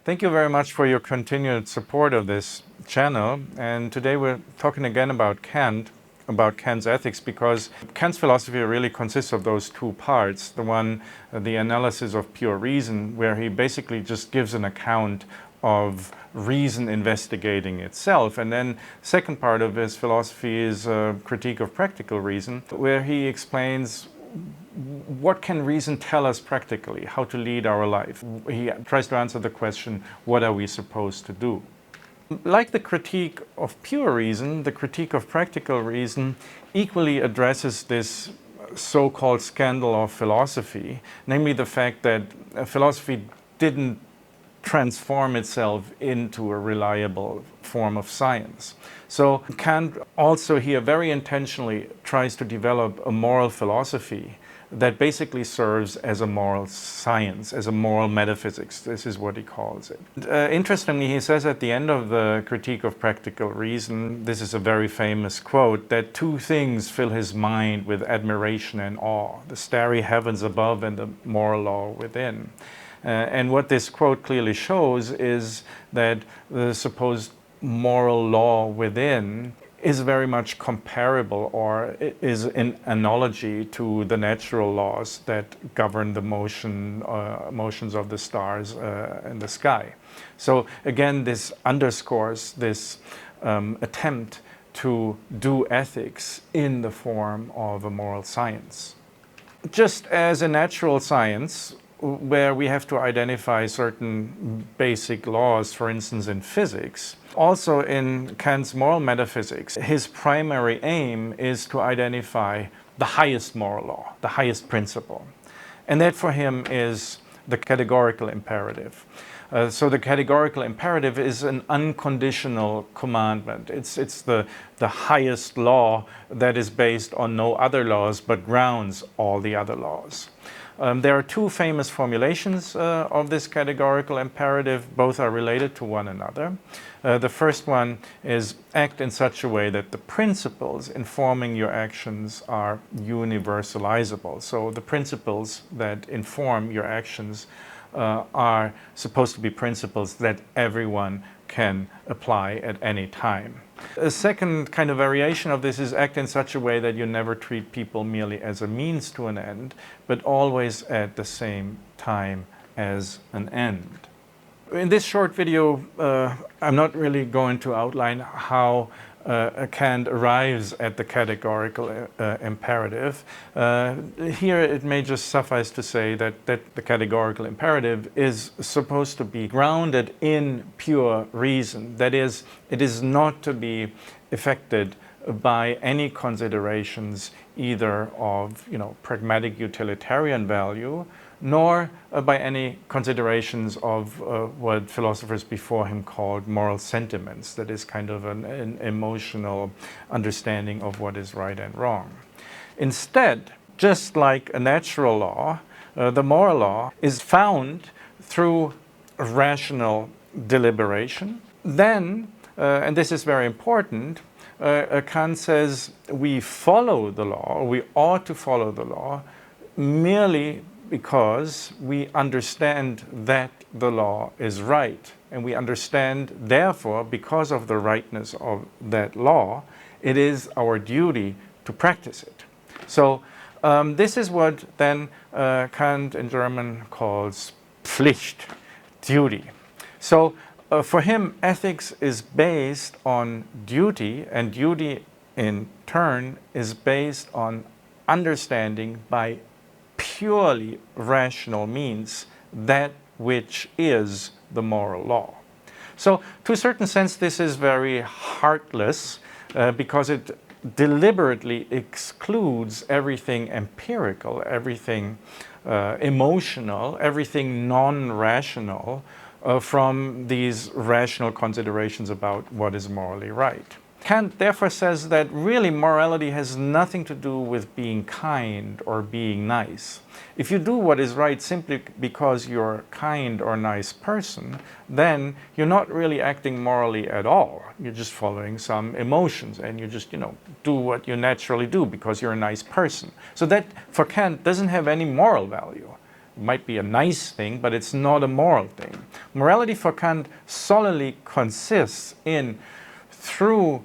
Thank you very much for your continued support of this channel. And today we're talking again about Kant's ethics, because Kant's philosophy really consists of those two parts. The one, the analysis of pure reason, where he basically just gives an account of reason investigating itself. And then second part of his philosophy is a critique of practical reason, where he explains what can reason tell us practically, how to lead our life. He tries to answer the question, what are we supposed to do? Like the critique of pure reason, the critique of practical reason equally addresses this so-called scandal of philosophy, namely the fact that philosophy didn't transform itself into a reliable form of science. So Kant also here very intentionally tries to develop a moral philosophy that basically serves as a moral science, as a moral metaphysics. This is what he calls it. Interestingly, he says at the end of the critique of practical reason, this is a very famous quote, that two things fill his mind with admiration and awe: the starry heavens above and the moral law within. And what this quote clearly shows is that the supposed moral law within is very much comparable, or is an analogy to the natural laws that govern the motions of the stars in the sky. So again, this underscores this attempt to do ethics in the form of a moral science. Just as a natural science, where we have to identify certain basic laws, for instance in physics, also in Kant's moral metaphysics, his primary aim is to identify the highest moral law, the highest principle. And that for him is the categorical imperative. So the categorical imperative is an unconditional commandment. It's the highest law that is based on no other laws but grounds all the other laws. There are two famous formulations of this categorical imperative. Both are related to one another. The first one is act in such a way that the principles informing your actions are universalizable. So the principles that inform your actions are supposed to be principles that everyone can apply at any time. A second kind of variation of this is act in such a way that you never treat people merely as a means to an end, but always at the same time as an end. In this short video, I'm not really going to outline how Kant arrives at the categorical imperative. Here it may just suffice to say that the categorical imperative is supposed to be grounded in pure reason. That is, it is not to be affected by any considerations either of pragmatic utilitarian value, nor by any considerations of what philosophers before him called moral sentiments. That is kind of an emotional understanding of what is right and wrong. Instead, just like a natural law, the moral law is found through rational deliberation. Then, and this is very important, Kant says we follow the law, or we ought to follow the law, merely because we understand that the law is right. And we understand, therefore, because of the rightness of that law, it is our duty to practice it. So this is what then Kant in German calls Pflicht, duty. So for him, ethics is based on duty, and duty in turn is based on understanding by purely rational means that which is the moral law. So to a certain sense, this is very heartless because it deliberately excludes everything empirical, everything emotional, everything non-rational from these rational considerations about what is morally right. Kant therefore says that really morality has nothing to do with being kind or being nice. If you do what is right simply because you're a kind or nice person, then you're not really acting morally at all. You're just following some emotions, and you just, do what you naturally do because you're a nice person. So that, for Kant, doesn't have any moral value. might be a nice thing, but it's not a moral thing. Morality for Kant solely consists in, through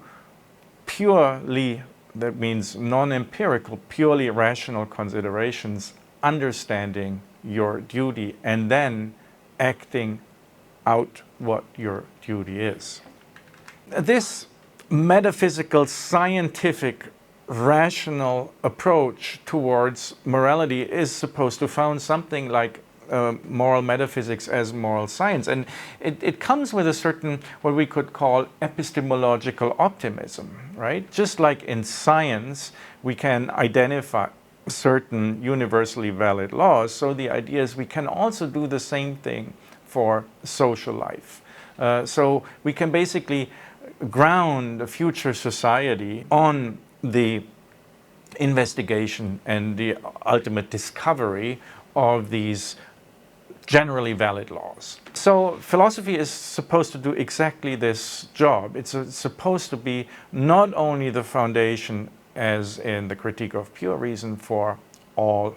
purely, that means non-empirical, purely rational considerations, understanding your duty and then acting out what your duty is. This metaphysical, scientific, rational approach towards morality is supposed to found something like moral metaphysics as moral science. And it comes with a certain, what we could call epistemological optimism, right? Just like in science, we can identify certain universally valid laws. So the idea is we can also do the same thing for social life. So we can basically ground a future society on the investigation and the ultimate discovery of these generally valid laws. So philosophy is supposed to do exactly this job. It's supposed to be not only the foundation, as in the Critique of Pure Reason, for all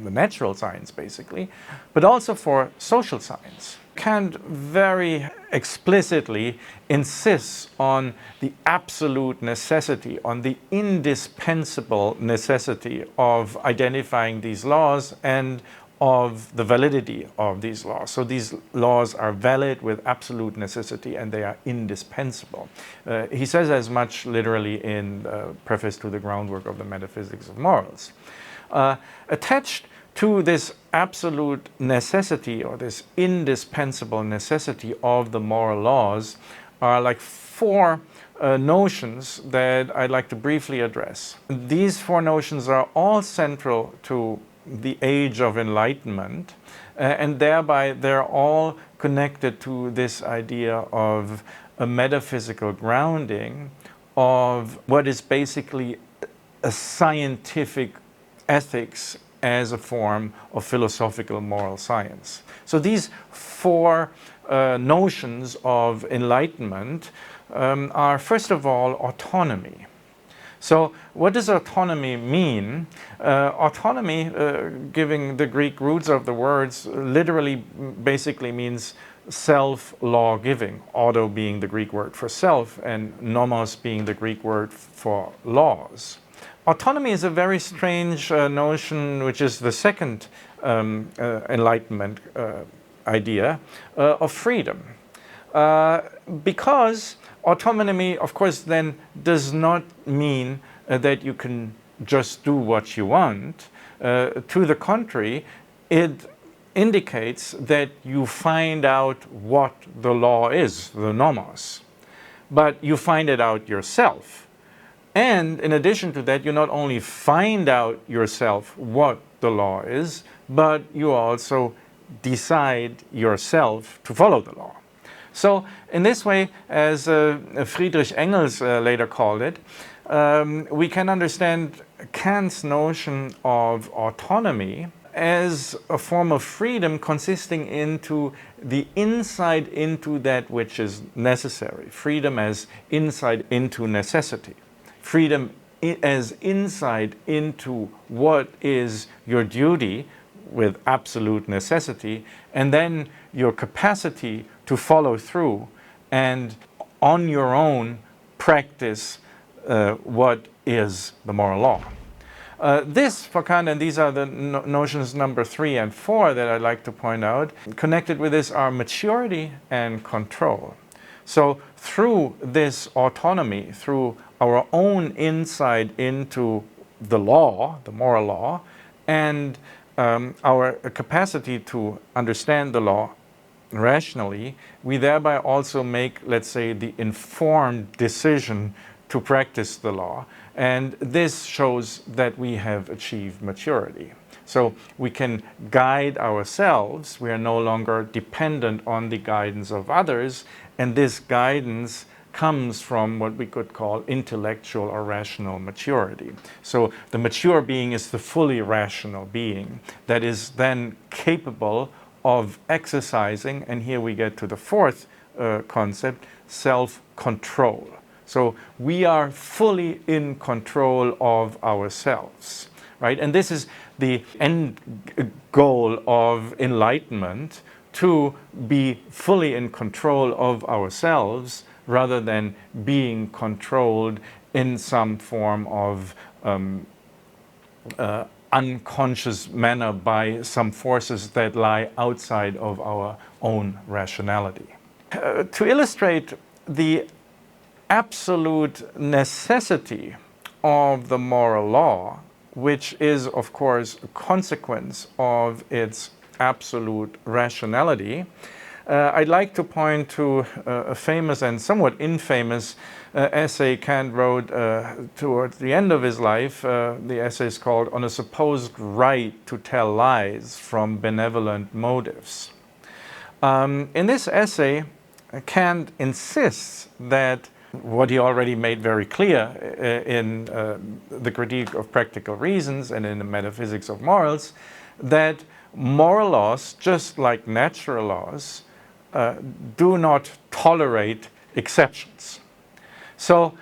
the natural science basically, but also for social science. Kant very explicitly insists on the absolute necessity, on the indispensable necessity of identifying these laws and of the validity of these laws. So these laws are valid with absolute necessity and they are indispensable. He says as much literally in the preface to the groundwork of the Metaphysics of Morals. Attached to this absolute necessity or this indispensable necessity of the moral laws are like four notions that I'd like to briefly address. These four notions are all central to the age of Enlightenment, and thereby they're all connected to this idea of a metaphysical grounding of what is basically a scientific ethics as a form of philosophical moral science. So these four notions of enlightenment are, first of all, autonomy. So what does autonomy mean? Autonomy, giving the Greek roots of the words, literally basically means self-law giving, auto being the Greek word for self and nomos being the Greek word for laws. Autonomy is a very strange notion, which is the second Enlightenment idea of freedom. Because autonomy, of course, then does not mean that you can just do what you want. To the contrary, it indicates that you find out what the law is, the nomos. But you find it out yourself. And in addition to that, you not only find out yourself what the law is, but you also decide yourself to follow the law. So in this way, as Friedrich Engels later called it, we can understand Kant's notion of autonomy as a form of freedom consisting into the insight into that which is necessary. Freedom as insight into necessity. Freedom as insight into what is your duty with absolute necessity, and then your capacity to follow through and on your own practice what is the moral law. This, for Kant, and these are the notions number 3 and 4 that I'd like to point out, connected with this are maturity and control. So through this autonomy, through our own insight into the law, the moral law, and our capacity to understand the law rationally, we thereby also make, let's say, the informed decision to practice the law. And this shows that we have achieved maturity. So we can guide ourselves. We are no longer dependent on the guidance of others. And this guidance comes from what we could call intellectual or rational maturity. So the mature being is the fully rational being that is then capable of exercising, and here we get to the fourth concept, self-control. So we are fully in control of ourselves. right? And this is the end goal of Enlightenment, to be fully in control of ourselves rather than being controlled in some form of unconscious manner by some forces that lie outside of our own rationality. To illustrate the absolute necessity of the moral law, which is, of course, a consequence of its absolute rationality, I'd like to point to a famous and somewhat infamous essay Kant wrote towards the end of his life. The essay is called "On a Supposed Right to Tell Lies from Benevolent Motives." In this essay, Kant insists that what he already made very clear in the Critique of Practical Reasons and in the Metaphysics of Morals, that moral laws, just like natural laws, do not tolerate exceptions. So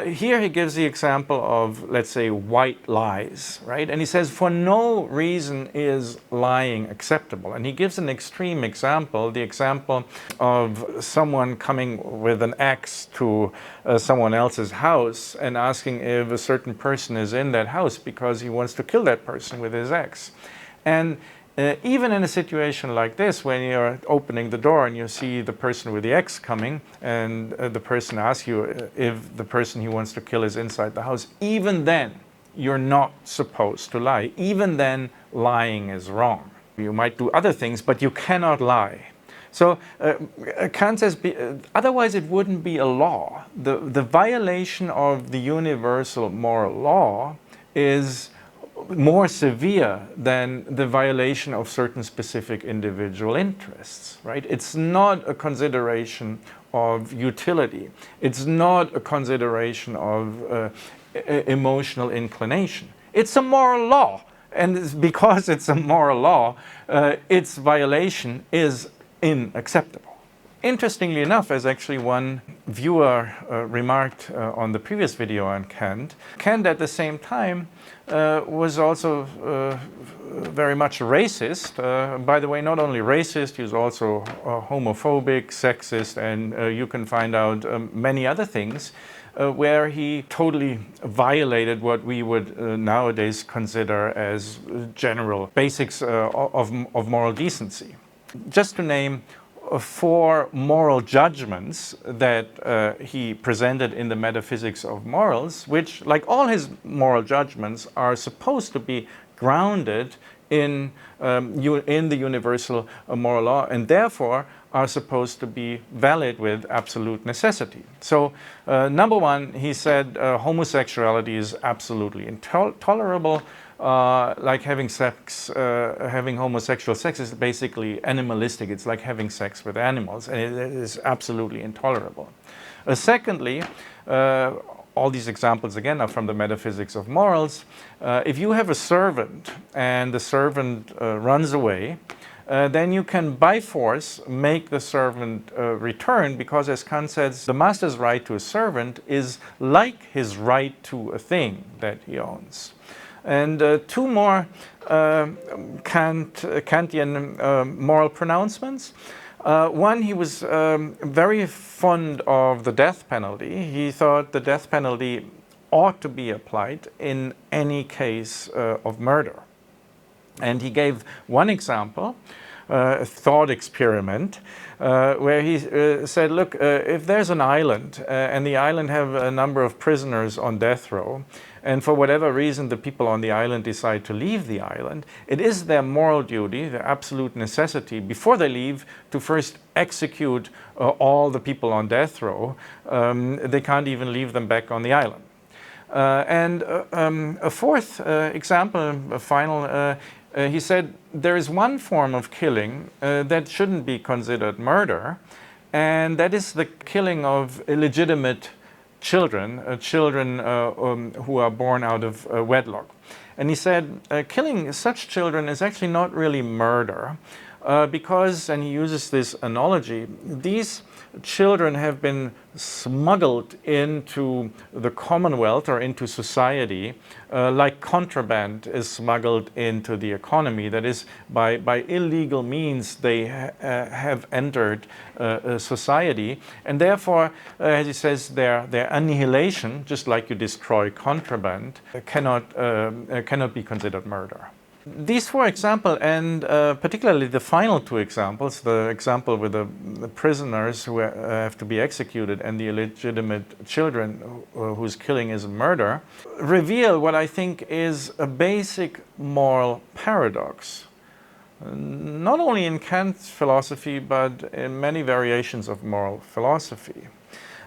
here he gives the example of, let's say, white lies, right? And he says, for no reason is lying acceptable. And he gives an extreme example, the example of someone coming with an axe to someone else's house and asking if a certain person is in that house because he wants to kill that person with his axe. And even in a situation like this, when you're opening the door and you see the person with the axe coming, and the person asks you if the person he wants to kill is inside the house, even then you're not supposed to lie. Even then, lying is wrong. You might do other things, but you cannot lie. So Kant says, otherwise it wouldn't be a law. The violation of the universal moral law is more severe than the violation of certain specific individual interests, right? It's not a consideration of utility. It's not a consideration of emotional inclination. It's a moral law. And because it's a moral law, its violation is unacceptable. Interestingly enough, as actually one viewer remarked on the previous video on Kant, Kant at the same time was also very much racist. By the way, not only racist, he was also homophobic, sexist, and you can find out many other things where he totally violated what we would nowadays consider as general basics of moral decency. Just to name 4 moral judgments that he presented in the Metaphysics of Morals, which, like all his moral judgments, are supposed to be grounded in the universal moral law, and therefore are supposed to be valid with absolute necessity. So, number 1, he said homosexuality is absolutely intolerable. Like having sex, having homosexual sex is basically animalistic. It's like having sex with animals, and it is absolutely intolerable. Secondly, all these examples again are from the Metaphysics of Morals. If you have a servant and the servant runs away, then you can by force make the servant return, because as Kant says, the master's right to a servant is like his right to a thing that he owns. And 2 more Kantian moral pronouncements. One, he was very fond of the death penalty. He thought the death penalty ought to be applied in any case of murder. And he gave one example, a thought experiment, where he said, look, if there's an island and the island have a number of prisoners on death row, and for whatever reason the people on the island decide to leave the island, it is their moral duty, their absolute necessity, before they leave, to first execute all the people on death row. They can't even leave them back on the island. And a 4th example, a final, he said there is one form of killing that shouldn't be considered murder, and that is the killing of illegitimate children, who are born out of wedlock. And he said killing such children is actually not really murder. because, and he uses this analogy, these children have been smuggled into the Commonwealth or into society like contraband is smuggled into the economy. That is, by illegal means they have entered society, and therefore, as he says, their annihilation, just like you destroy contraband, cannot be considered murder. These four examples, and particularly the final two examples, the example with the prisoners who have to be executed and the illegitimate children whose killing is murder, reveal what I think is a basic moral paradox. Not only in Kant's philosophy, but in many variations of moral philosophy.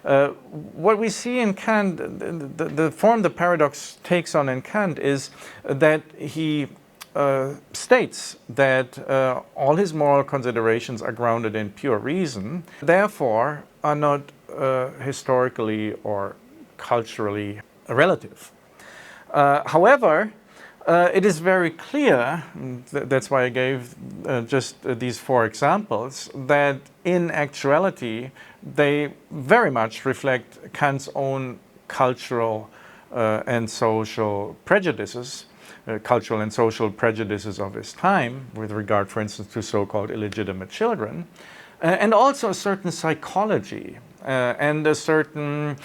What we see in Kant, the form the paradox takes on in Kant is that he states that all his moral considerations are grounded in pure reason, therefore are not historically or culturally relative. However, it is very clear, that's why I gave just these four examples, that in actuality they very much reflect Kant's own cultural and social prejudices, cultural and social prejudices of his time with regard, for instance, to so-called illegitimate children, and also a certain psychology and a certain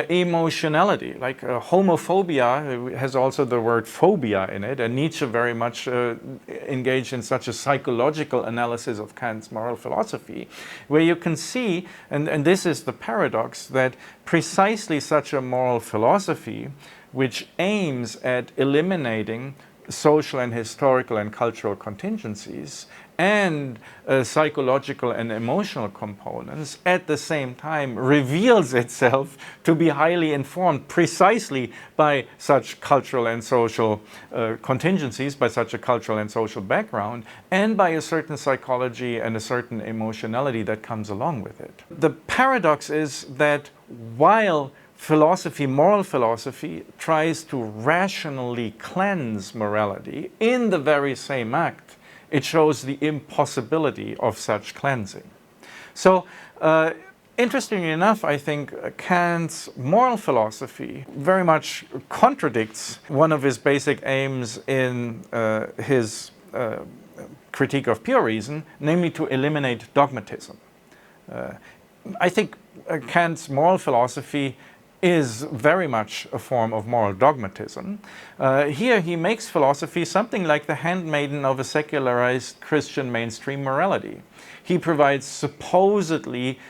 emotionality, like homophobia has also the word phobia in it, and Nietzsche very much engaged in such a psychological analysis of Kant's moral philosophy, where you can see, and this is the paradox, that precisely such a moral philosophy which aims at eliminating social and historical and cultural contingencies and psychological and emotional components, at the same time reveals itself to be highly informed precisely by such cultural and social contingencies, by such a cultural and social background, and by a certain psychology and a certain emotionality that comes along with it. The paradox is that while philosophy, moral philosophy, tries to rationally cleanse morality, in the very same act, it shows the impossibility of such cleansing. So, interestingly enough, I think Kant's moral philosophy very much contradicts one of his basic aims in his critique of pure reason, namely to eliminate dogmatism. I think Kant's moral philosophy is very much a form of moral dogmatism. Here he makes philosophy something like the handmaiden of a secularized Christian mainstream morality. He provides supposedly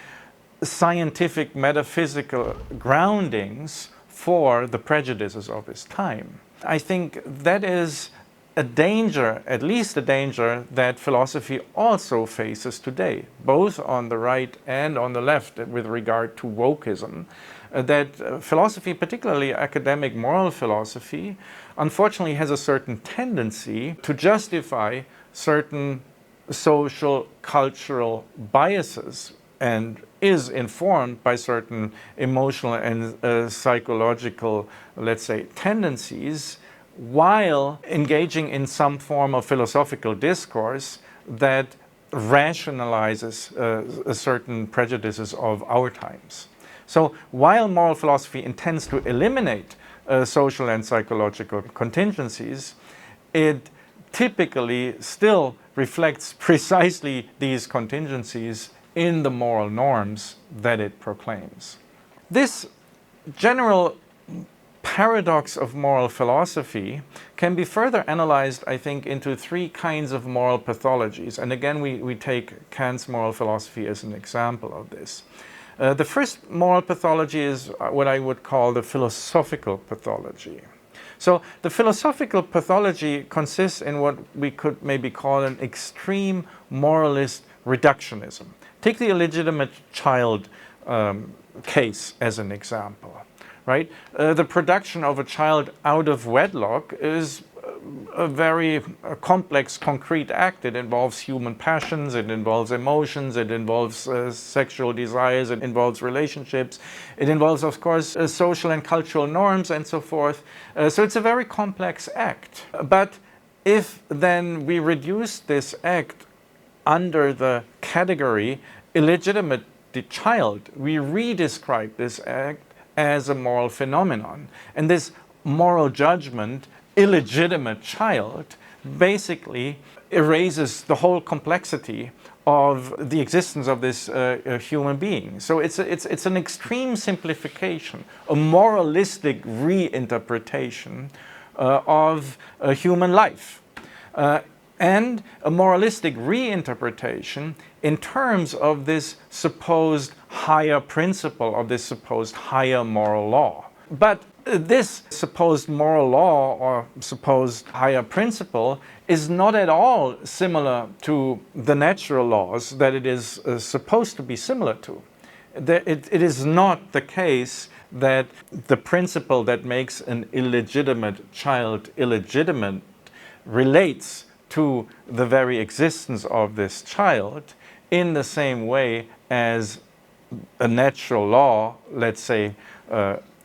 scientific metaphysical groundings for the prejudices of his time. I think that is a danger, at least a danger, that philosophy also faces today, both on the right and on the left with regard to wokeism. That philosophy, particularly academic moral philosophy, unfortunately has a certain tendency to justify certain social, cultural biases and is informed by certain emotional and psychological, let's say, tendencies, while engaging in some form of philosophical discourse that rationalizes certain prejudices of our times. So while moral philosophy intends to eliminate social and psychological contingencies, it typically still reflects precisely these contingencies in the moral norms that it proclaims. This general paradox of moral philosophy can be further analyzed, I think, into three kinds of moral pathologies. And again, we take Kant's moral philosophy as an example of this. The first moral pathology is what I would call the philosophical pathology. So the philosophical pathology consists in what we could maybe call an extreme moralist reductionism. Take the illegitimate child case as an example. Right? The production of a child out of wedlock is a very complex, concrete act. It involves human passions, it involves emotions, it involves sexual desires, it involves relationships, it involves, of course, social and cultural norms and so forth. So it's a very complex act. But if then we reduce this act under the category illegitimate child. We redescribe this act as a moral phenomenon. And this moral judgment, illegitimate child, basically erases the whole complexity of the existence of this human being. So it's an extreme simplification, a moralistic reinterpretation of human life. And a moralistic reinterpretation in terms of this supposed higher principle, of this supposed higher moral law. But this supposed moral law or supposed higher principle is not at all similar to the natural laws that it is supposed to be similar to. It is not the case that the principle that makes an illegitimate child illegitimate relates to the very existence of this child in the same way as a natural law, let's say,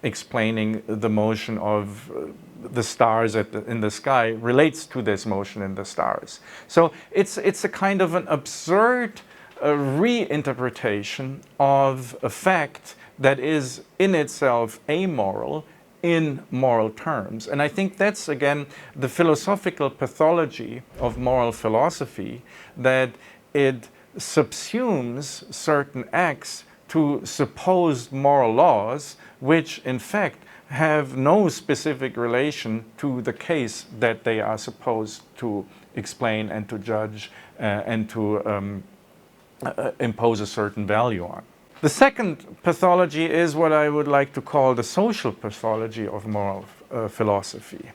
explaining the motion of the stars in the sky relates to this motion in the stars. So it's a kind of an absurd reinterpretation of a fact that is in itself amoral in moral terms. And I think that's, again, the philosophical pathology of moral philosophy, that it subsumes certain acts to supposed moral laws, which in fact have no specific relation to the case that they are supposed to explain and to judge and to impose a certain value on. The second pathology is what I would like to call the social pathology of moral philosophy.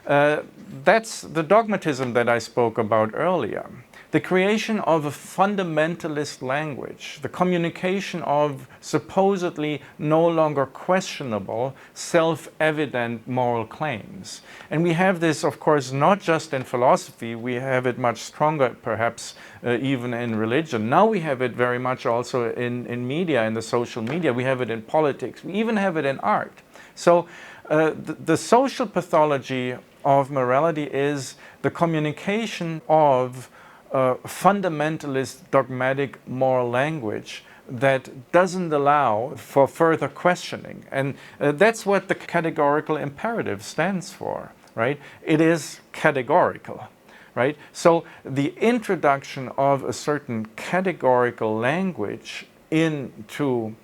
That's the dogmatism that I spoke about earlier. The creation of a fundamentalist language, the communication of supposedly no longer questionable, self-evident moral claims. And we have this, of course, not just in philosophy, we have it much stronger, perhaps even in religion. Now we have it very much also in media, in the social media. We have it in politics. We even have it in art. So the social pathology of morality is the communication of fundamentalist dogmatic moral language that doesn't allow for further questioning. And that's what the categorical imperative stands for, right? It is categorical, right? So the introduction of a certain categorical language into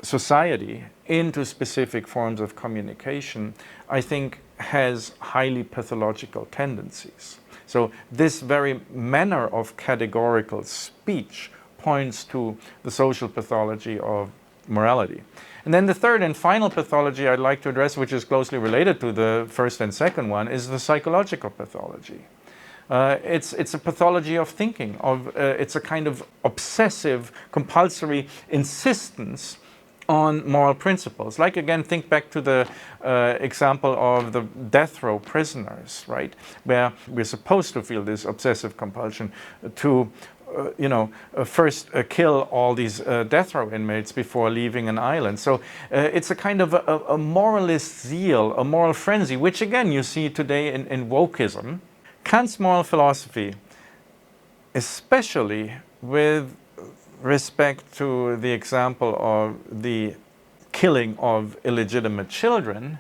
society, into specific forms of communication, I think has highly pathological tendencies. So this very manner of categorical speech points to the social pathology of morality. And then the third and final pathology I'd like to address, which is closely related to the first and second one, is the psychological pathology. It's a pathology of thinking, it's a kind of obsessive, compulsory insistence on moral principles. Like, again, think back to the example of the death row prisoners, right? Where we're supposed to feel this obsessive compulsion to, first kill all these death row inmates before leaving an island. So it's a kind of a moralist zeal, a moral frenzy, which, again, you see today in wokeism. Kant's moral philosophy, especially with respect to the example of the killing of illegitimate children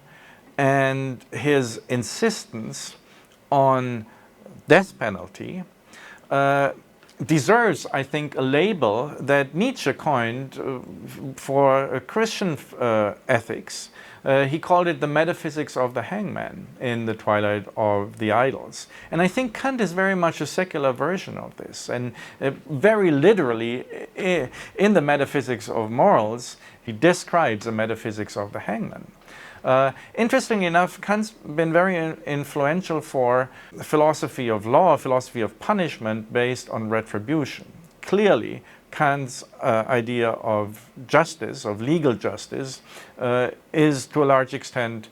and his insistence on death penalty, deserves, I think, a label that Nietzsche coined for Christian ethics. He called it the metaphysics of the Hangman in the Twilight of the Idols. And I think Kant is very much a secular version of this. And very literally, in the metaphysics of morals, he describes the metaphysics of the Hangman. Interestingly enough, Kant's been very influential for philosophy of law, philosophy of punishment based on retribution. Clearly, Kant's idea of justice, of legal justice, is to a large extent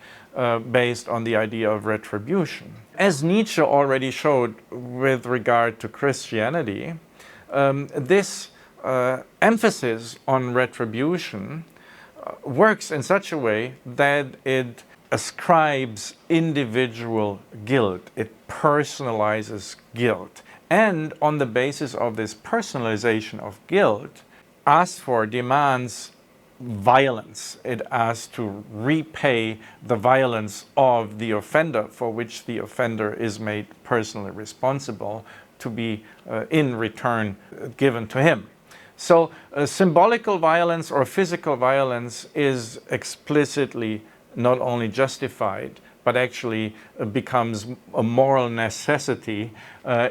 based on the idea of retribution. As Nietzsche already showed with regard to Christianity, this emphasis on retribution works in such a way that it ascribes individual guilt, it personalizes guilt, and on the basis of this personalization of guilt, demands violence. It asks to repay the violence of the offender, for which the offender is made personally responsible, to be in return given to him. So symbolical violence or physical violence is explicitly not only justified, but actually becomes a moral necessity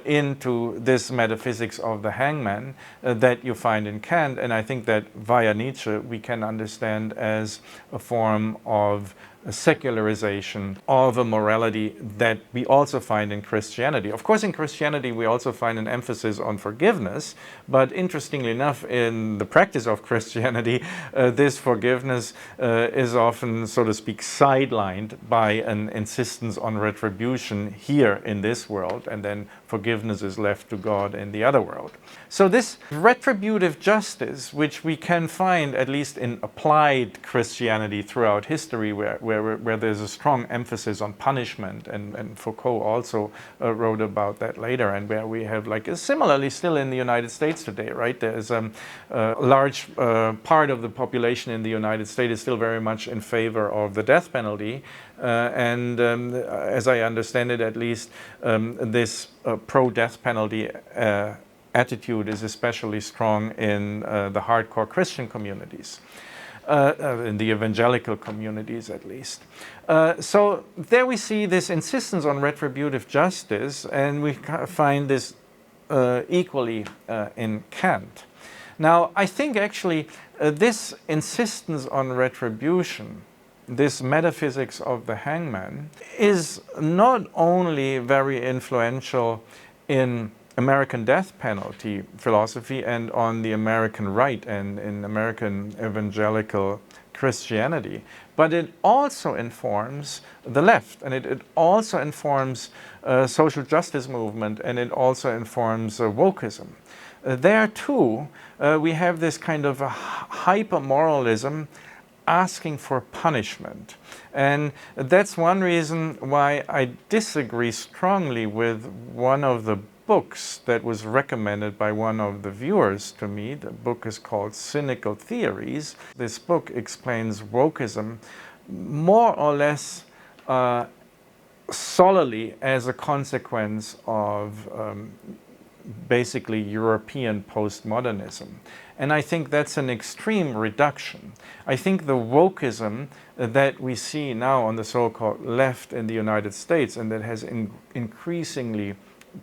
into this metaphysics of the hangman that you find in Kant. And I think that via Nietzsche we can understand as a form of a secularization of a morality that we also find in Christianity. Of course, in Christianity we also find an emphasis on forgiveness, but interestingly enough, in the practice of Christianity, this forgiveness is often, so to speak, sidelined by an insistence on retribution here in this world, and then forgiveness is left to God in the other world. So this retributive justice, which we can find at least in applied Christianity throughout history, where there's a strong emphasis on punishment, and Foucault also wrote about that later, and where we have, like, similarly still in the United States today, right? There's a large part of the population in the United States is still very much in favor of the death penalty, and as I understand it, at least, this pro-death penalty attitude is especially strong in the hardcore Christian communities. In the evangelical communities, at least. So there we see this insistence on retributive justice, and we find this equally in Kant. Now, I think actually this insistence on retribution, this metaphysics of the hangman, is not only very influential in American death penalty philosophy and on the American right and in American evangelical Christianity, but it also informs the left, and it also informs social justice movement, and it also informs wokeism. There too, we have this kind of a hyper-moralism asking for punishment. And that's one reason why I disagree strongly with one of the books that was recommended by one of the viewers to me. The book is called Cynical Theories. This book explains wokeism more or less solely as a consequence of basically European postmodernism. And I think that's an extreme reduction. I think the wokeism that we see now on the so-called left in the United States, and that has increasingly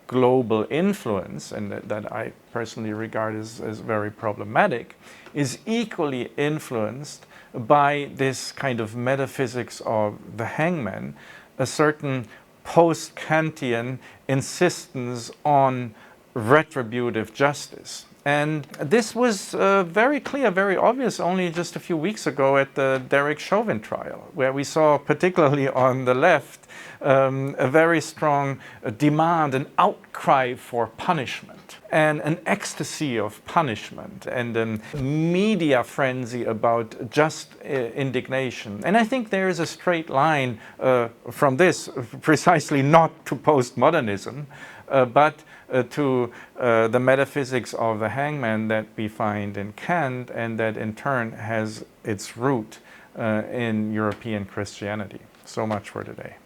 global influence, and that I personally regard as very problematic, is equally influenced by this kind of metaphysics of the hangman, a certain post-Kantian insistence on retributive justice. And this was very clear, very obvious only just a few weeks ago at the Derek Chauvin trial, where we saw, particularly on the left, a very strong demand, an outcry for punishment, and an ecstasy of punishment, and a media frenzy about just indignation. And I think there is a straight line from this, precisely not to postmodernism, but to the metaphysics of the hangman that we find in Kant, and that in turn has its root in European Christianity. So much for today.